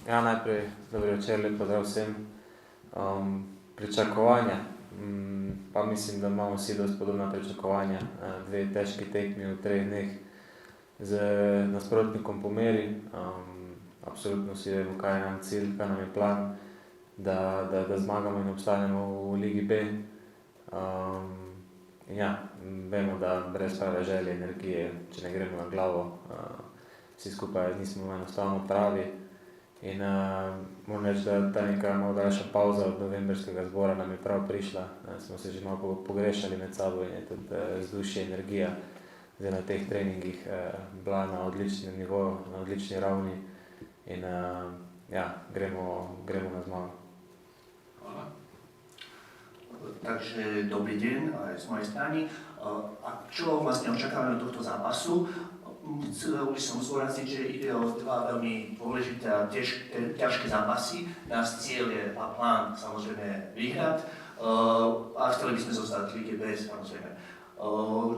Ja, najprej dobro večer, lep pozdrav vsem. Pričakovanja. Pa mislim, da imamo vsi dosti podobna pričakovanja. Dve težki tekmi v 3 dneh z nasprotnikom po meri. Absolutno vsi vemo, kaj je nam cilj, kaj nam je plan, da zmagamo in obstanemo v Ligi B. In ja, vemo, da brez prave želje, energije, če ne gremo na glavo, vsi skupaj nismo enostavno pravi. In moram reči, da ta neka malo daljša pavza od novembrskega zbora nam je prav prišla. Smo se že malo pogrešali med sabo in je tudi vzdušje, energija zdaj na teh treningih bila na odličnem nivoju, na odlični ravni. In ja, gremo na zmago. Hvala. Takže dobrý deň aj z mojej strany. A čo vlastne očakávame od tohto zápasu? Chcel by som zdôrazniť, že ide o 2 veľmi dôležité a ťažké zápasy. Náš cieľ je a plán samozrejme vyhrať a chceli by sme zostať v Lige B samozrejme.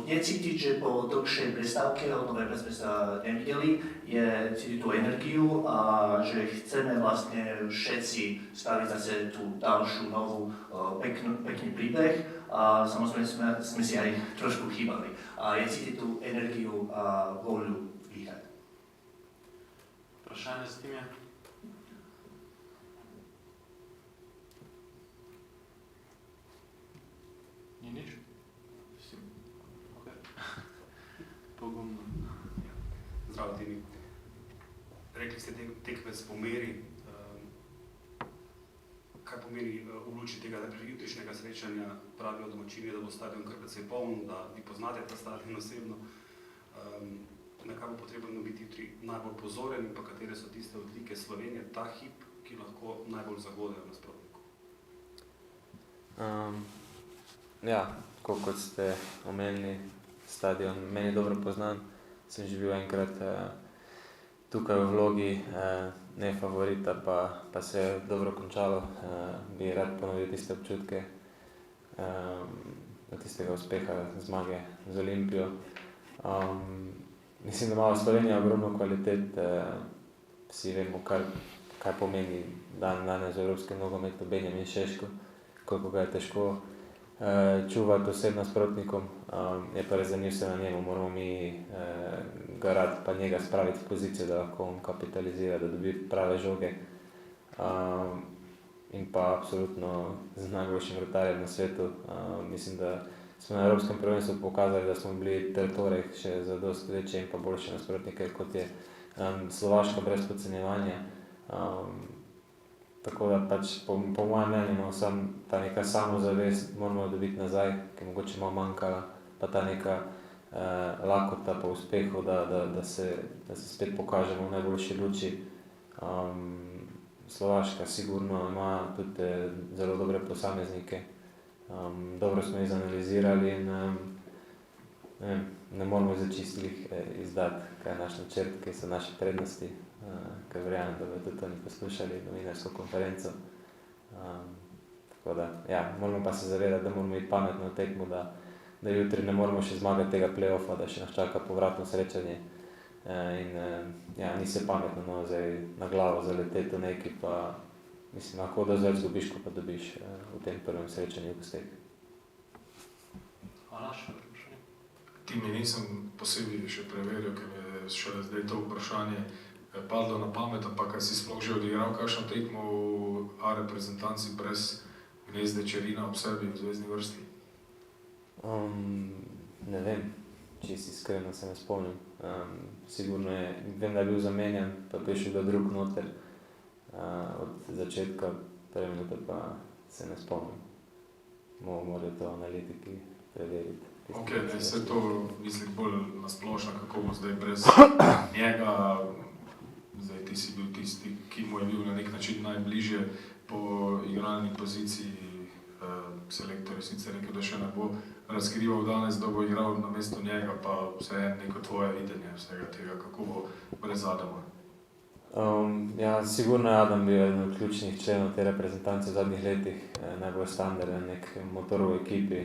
Je cítiť, že po dlhšej prestávke, od novembra sme sa nevideli, je cítiť tú energiu a že chceme vlastne všetci staviť zase tú ďalšiu novú pekný príbeh. A samozrejme sme si aj trošku chýbali. A je cítiť tú energiu a vôľu vyhrať. Vprašanje s tým je? Ni nič? Okay. Pogumno. Zdravo, Tini. Rekli ste tekmec po meri. Kaj pomeni v luči tega jutrišnjega srečanja? Pravijo domačini, da bo stadion kar precej poln, da vi poznate ta stadion osebno. Na kaj bo potrebno biti jutri najbolj pozoren in pa katere so tiste odlike Slovenije ta hip, ki lahko najbolj zagodejo nasprotniku? Ja, tako kot ste omenili, stadion meni dobro poznan. Sem že bil enkrat tukaj v vlogi ne favorita, pa se je dobro končalo. Bi rad ponovil tiste občutke tistega uspeha, zmage z Olimpijo. Mislim, da ima Slovenija ogromno kvalitet. Vsi vemo, kaj pomeni danes v evropskem nogometu Benjamin Šeško, koliko ga je težko čuvati vsem nasprotnikom. Je pa res, da ni vse na njemu, moramo mi ga pa njega spraviti v pozicijo, da lahko on kapitalizira, da dobi prave žoge. In pa absolutno z najboljšim vratarjem na svetu. Mislim, da smo na Evropskem prvenstvu pokazali, da smo bili torej še za dosti večje in pa boljše nasprotnike, kot je Slovaška brez podcenjevanja. Tako da pač po mojem mnenju ta neka samozavest moramo dobiti nazaj, ki mogoče malo manjkala, pa ta neka lakota po uspehu, da se spet pokažemo v najboljši luči. Slovaška sigurno ima tudi zelo dobre posameznike. Dobro smo jih zanalizirali in ne moramo zdaj čisto izdati, kaj je naš načrt, kaj so naše prednosti, ker verjamem, da bodo tudi oni poslušali novinarsko konferenco. Tako da, ja, moramo pa se zavedati, da moramo iti pametno v tekmo, da jutri ne moramo še zmagati tega play-offa, da še nas čaka povratno srečanje. In ja, ni se pametno zdaj na glavo zaleteti v neki, pa mislim, lahko da zdaj zgubiš, ko pa dobiš v tem prvem srečanju v gosteh. Hvala, še vprašanje. Timi nisem posebej še preveril, ker mi je šele zdaj to vprašanje padlo na pamet, ampak si sploh že odigral kakšno tekmo v A reprezentanci brez Gnezde Čerina ob sebi v zvezni vrsti? Ne vem, čisto iskreno se ne spomnim. Sigurno je, vem, da je bil zamenjan, pa je prišel drug noter od začetka, prve minute pa se ne spomnim. Morajo to analitiki preveriti. Ok, se to misli bolj nasplošno, kako bo zdaj brez njega. Zdaj ti si bil tisti, ki mu je bil na nek način najbližje po igralni poziciji. Selektor je sicer rekel, da še ne bo razkrival danes, da bo igral namesto njega, pa vseeno neko tvoje videnje vsega tega, kako bo brez Adama. Ja, sigurno je Adam bil eden od ključnih členov te reprezentance v zadnjih letih, najbolj standarden, nek motor v ekipi.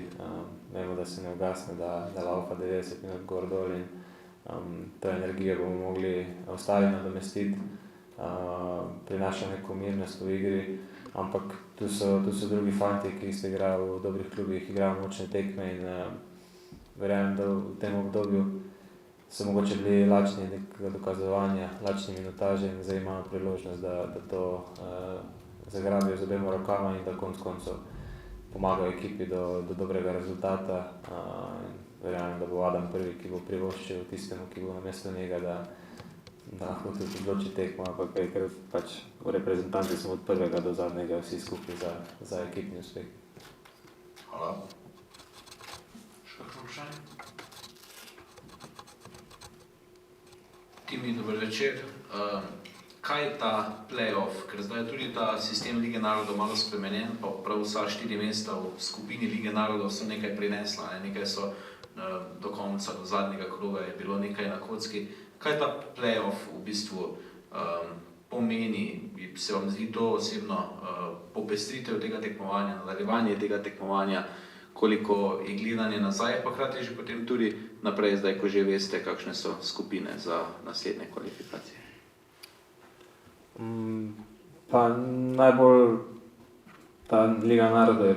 Vemo, da se ne ugasne, da laufa 90 minut gor dol in to energijo bomo mogli ostali nadomestiti. prinaša neko mirnost v igri, ampak tu so drugi fanti, ki ste igrali v dobrih klubih, igrajo močne tekme in verjamem, da v tem obdobju so mogoče bili lačni nekega dokazovanja, lačni minutaže in zdaj imajo priložnost, da to zagrabijo z obema rokama in da konec koncev pomagajo ekipi do dobrega rezultata. Verjamem, da bo Adam prvi, ki bo privoščil tistemu, ki bo namesto njega, da lahko tudi odloči tekmo, ampak ker pač v reprezentanci smo od prvega do zadnjega vsi skupaj za ekipni uspeh. Hvala. Še kakšno vprašanje? Timi, dober večer. Kaj je ta play-off? Ker zdaj je tudi ta sistem Lige narodov malo spremenjen, pa prav vsa 4 mesta v skupini Lige narodov so nekaj prinesla, nekaj so do konca, do zadnjega kroga je bilo nekaj na kocki. Kaj ta play-off v bistvu pomeni? Se vam zdi to osebno popestritev tega tekmovanja, nadaljevanje tega tekmovanja, koliko je gledanje nazaj, pa hkrati že potem tudi naprej, zdaj, ko že veste, kakšne so skupine za naslednje kvalifikacije? Pa najbolj ta Liga narodov je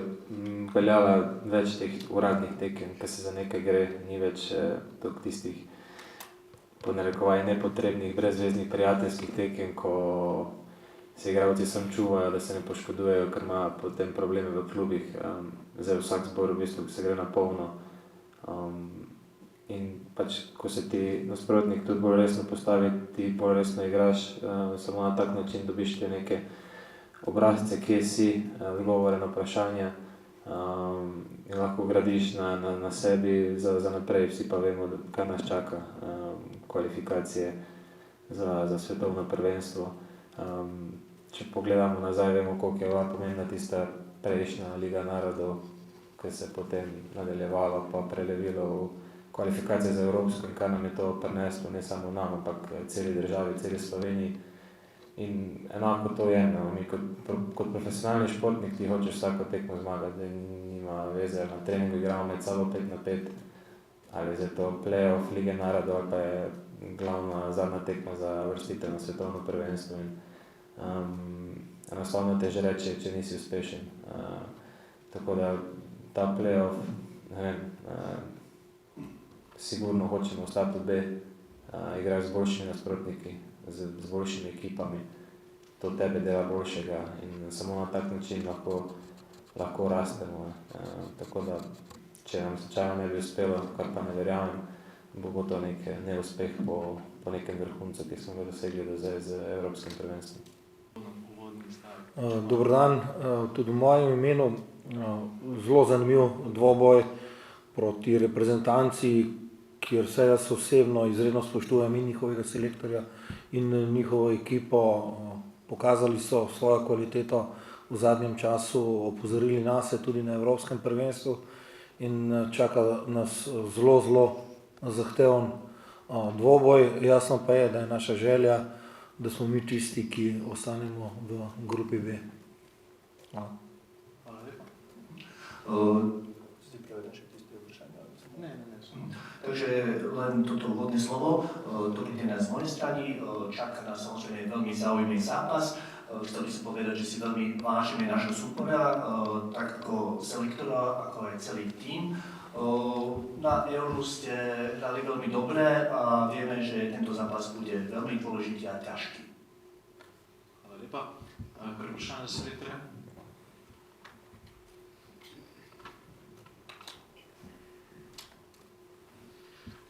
peljala več teh uradnih tekem, ker se za nekaj gre, ni več toliko tistih po narekovaj nepotrebnih, brezveznih prijateljskih tekem, ko se igralci sam čuvajo, da se ne poškodujejo, ker ima potem probleme v klubih. Zdaj vsak zbor v bistvu se gre na polno. In pač, ko se ti nasprotnik tudi bolj resno postavi, ti bolj resno igraš, samo na tak način dobiš te neke obrazce, kje si, odgovore na vprašanja in lahko gradiš na sebi za naprej. Vsi pa vemo, kaj nas čaka, kvalifikacije za svetovno prvenstvo. Če pogledamo nazaj, vemo, koliko je bila pomembna tista prejšnja Liga narodov, ki se je potem nadaljevalo pa prelevilo v kvalifikacije za Evropsko in kar nam je to prineslo, ne samo nam, ampak celi državi, celi Sloveniji. In enako to je, mi kot profesionalni športnik ti hočeš vsako tekmo zmagati, da nima veze, na treningu igramo med sabo 5-5, ali je to play-off Lige narodov, ali pa je glavna zadnja tekma za vrstitev na svetovno prvenstvo. Enostavno te že reče, če nisi uspešen. Tako da ta play-off, ne vem, sigurno hočemo ostati v B, igrati z boljšimi nasprotniki, z boljšimi ekipami. To tebe dela boljšega in samo na tak način lahko rastemo. Tako da, če nam slučajno ne bi uspelo, kar pa ne verjamem, bo to nek neuspeh po nekem vrhuncu, ki smo ga dosegli do zdaj z Evropskim prvenstvom. Dober dan, tudi v mojem imenu. Zelo zanimiv dvoboj proti reprezentanci, kjer se jaz osebno izredno spoštujem in njihovega selektorja in njihovo ekipo. Pokazali so svojo kvaliteto v zadnjem času, opozorili nas tudi na Evropskem prvenstvu in čaka nas zelo zahteven dvoboj. Jasno pa je, da je naša želja, da smo mi tisti, ki ostanemo v grupi B. Hvala lepa. Zdaj prevedem še tiste vprašanja. Ne. Takže len toto úvodné slovo. Dobrý deň z mojej strany. Čaká nás samozrejme veľmi zaujímavý zápas. Chcel by som povedať, že si veľmi vážime nášho súpora, tak ako selektora, ako aj celý tím. Na Euru ste hrali veľmi dobre a vieme, že tento zápas bude veľmi dôležitý a ťažký. Hvala lepa. Kar vprašanje selektorja?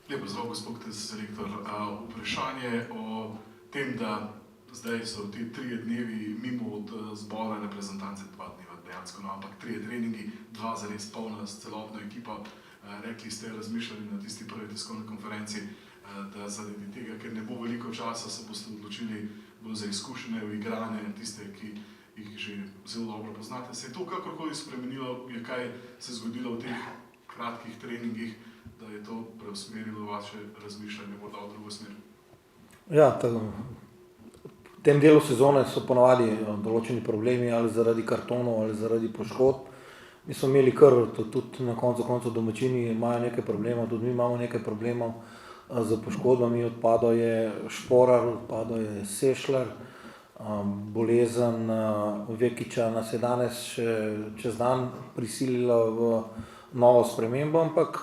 Lepo zdrav, gospod selektor. Vprašanje o tem, da zdaj so ti 3 dnevi mimo od zbora reprezentance, 2 dneva dejansko, ampak 3 treningi, 2 zares polna s celotno ekipo. Rekli ste, razmišljali na tisti prvi tiskovni konferenci, da zaradi tega, ker ne bo veliko časa, se boste odločili bolj za izkušene, uigrane, tiste, ki jih že zelo dobro poznate. Se je to kakorkoli spremenilo, je kaj se zgodilo v teh kratkih treningih, da je to preusmerilo vaše razmišljanje morda v drugo smer? Ja, v tem delu sezone so ponavadi določeni problemi, ali zaradi kartonov, ali zaradi poškodb. Mi smo imeli kar, tudi na koncu domačini imajo nekaj problemov, tudi mi imamo nekaj problemov z poškodbami. Odpadal je Šporar, odpadal je Sešljar, Bolezen Vekića nas je danes še čez dan prisilila v novo spremembo, ampak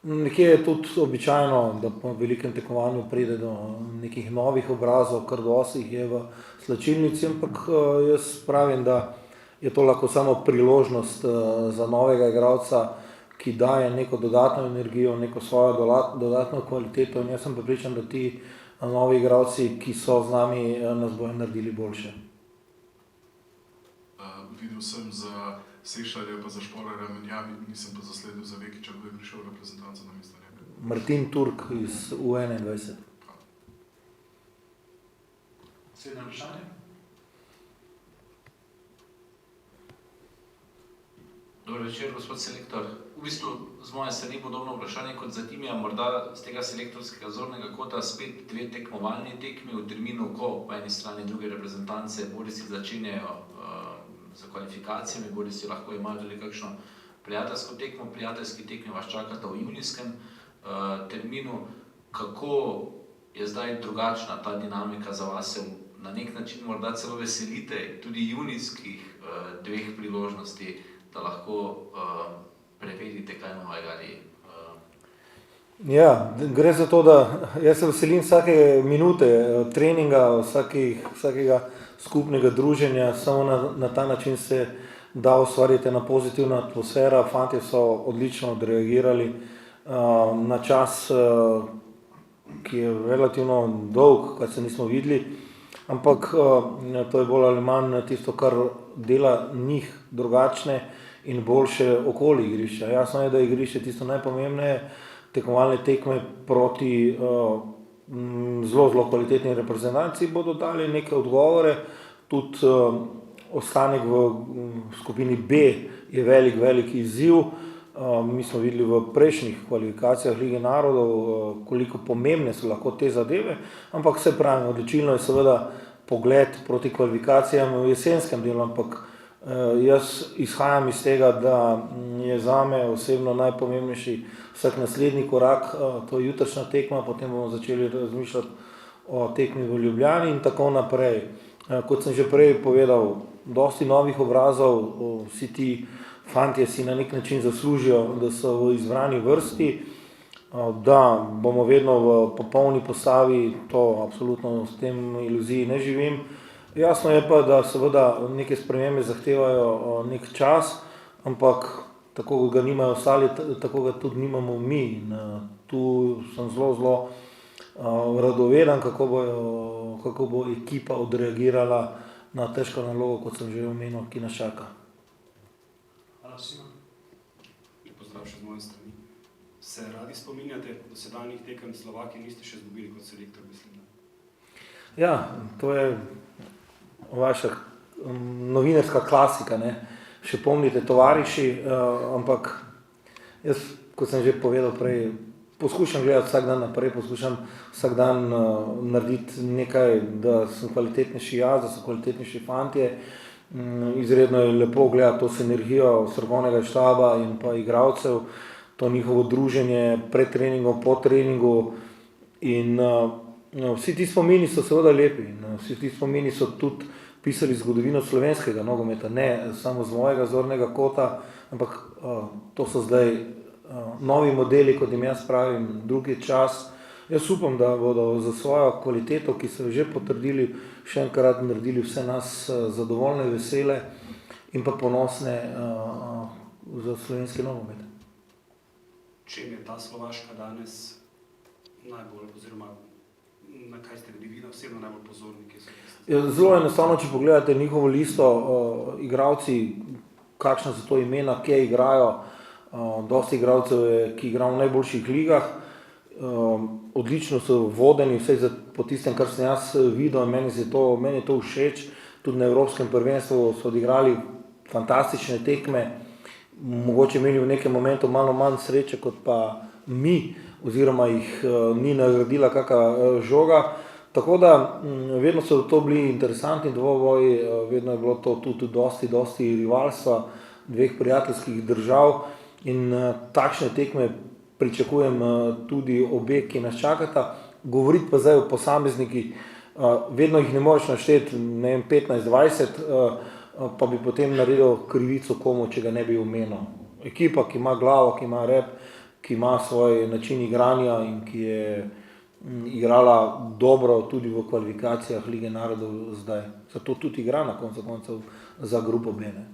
nekje je tudi običajno, da po velikem tekmovanju pride do nekih novih obrazov, kar dosti jih je v slačilnici, ampak jaz pravim, da je to lahko samo priložnost za novega igralca, ki daje neko dodatno energijo, neko svojo dodatno kvaliteto, in jaz sem prepričan, da ti novi igralci, ki so z nami, nas bojo naredili boljše. Videl sem za Sešarja pa za Šporarja menjavi, nisem pa zasledil za Vekića, kdo je prišel v reprezentanco na mesto njega. Martin Turk iz U21. Naslednje vprašanje. Dobro večer, gospod selektor. V bistvu z moje strani podobno vprašanje kot za Timija, morda z tega selektorskega zornega kota spet dve tekmovalni tekmi v terminu, ko po eni strani druge reprezentance bodisi začenjajo za kvalifikacijami, bodisi lahko imajo tudi kakšno prijateljsko tekmo. Prijateljski tekmi vas čakata v junijskem terminu. Kako je zdaj drugačna ta dinamika za vas? Se na nek način morda celo veselite tudi junijskih dveh priložnosti, da lahko preverite kaj novega ali... Ja, gre za to, da jaz se veselim vsake minute treninga, vsakega skupnega druženja, samo na ta način se da ustvariti ena pozitivna atmosfera. Fantje so odlično odreagirali na čas, ki je relativno dolg, kar se nismo videli, ampak to je bolj ali manj tisto, kar dela njih drugačne in boljše okoli igrišča. Jasno je, da je igrišče tisto najpomembneje, tekmovalne tekme proti zelo kvalitetni reprezentanci bodo dali neke odgovore, tudi ostanek v skupini B je velik izziv. Mi smo videli v prejšnjih kvalifikacijah Lige narodov, koliko pomembne so lahko te zadeve, ampak vse pravim, odločilno je seveda pogled proti kvalifikacijam v jesenskem delu, ampak jaz izhajam iz tega, da je zame osebno najpomembnejši vsak naslednji korak, to je jutrišnja tekma, potem bomo začeli razmišljati o tekmi v Ljubljani in tako naprej. Kot sem že prej povedal, dosti novih obrazov, vsi ti fantje si na nek način zaslužijo, da so v izbrani vrsti, da bomo vedno v popolni postavi, to absolutno s tem iluziji ne živim. Jasno je pa, da seveda neke spremembe zahtevajo nek čas, ampak tako ga nimajo ostali, tako ga tudi nimamo mi. In tu sem zelo radoveden, kako bo ekipa odreagirala na težko nalogo, kot sem že omenil, ki nas čaka. Hvala, Simon. Pozdrav še z moje strani. Se radi spominjate dosedanjih tekem Slovakije, niste še izgubili kot selektor, mislim? Ja, to je vaša novinarska klasika, ne? Še pomnite tovariši, ampak jaz, kot sem že povedal prej, poskušam gledati vsak dan naprej, poskušam vsak dan narediti nekaj, da sem kvalitetnejši jaz, da so kvalitetnejši fantje. Izredno je lepo gledati to sinergijo strokovnega štaba in pa igralcev, to njihovo druženje pred treningom, po treningu in vsi ti spomini so seveda lepi in vsi ti spomini so tudi pisali zgodovino slovenskega nogometa, ne samo z mojega zornega kota, ampak to so zdaj novi modeli, kot jim jaz pravim, drugi čas. Jaz upam, da bodo za svojo kvaliteto, ki so že potrdili, še enkrat naredili vse nas zadovoljne, vesele in pa ponosne za slovenski nogomet. Čem je ta Slovaška danes najbolj, oziroma na kaj ste bili vi osebno najbolj pozorni? Zelo enostavno, če pogledate njihovo listo, igralci, kakšna so to imena, kje igrajo, dosti igralcev je, ki igrajo v najboljših ligah, odlično so vodeni, vse po tistem, kar sem jaz videl, meni je to všeč, tudi na Evropskem prvenstvu so odigrali fantastične tekme, mogoče imeli v nekem momentu malo manj sreče kot pa mi, oziroma jih ni nagradila kakšna žoga. Tako da vedno so to bili interesantni dvoboji, vedno je bilo to tudi dosti rivalstva dveh prijateljskih držav in takšne tekme pričakujem tudi obe, ki nas čakata. Govoriti pa zdaj o posameznikih, vedno jih ne moreš našteti, ne vem, 15-20, pa bi potem naredil krivico komu, če ga ne bi omenil. Ekipa, ki ima glavo, ki ima rep, ki ima svoj način igranja in ki je igrala dobro tudi v kvalifikacijah Lige narodov zdaj. Zato tudi igra na koncu koncev za grupo B. Ne?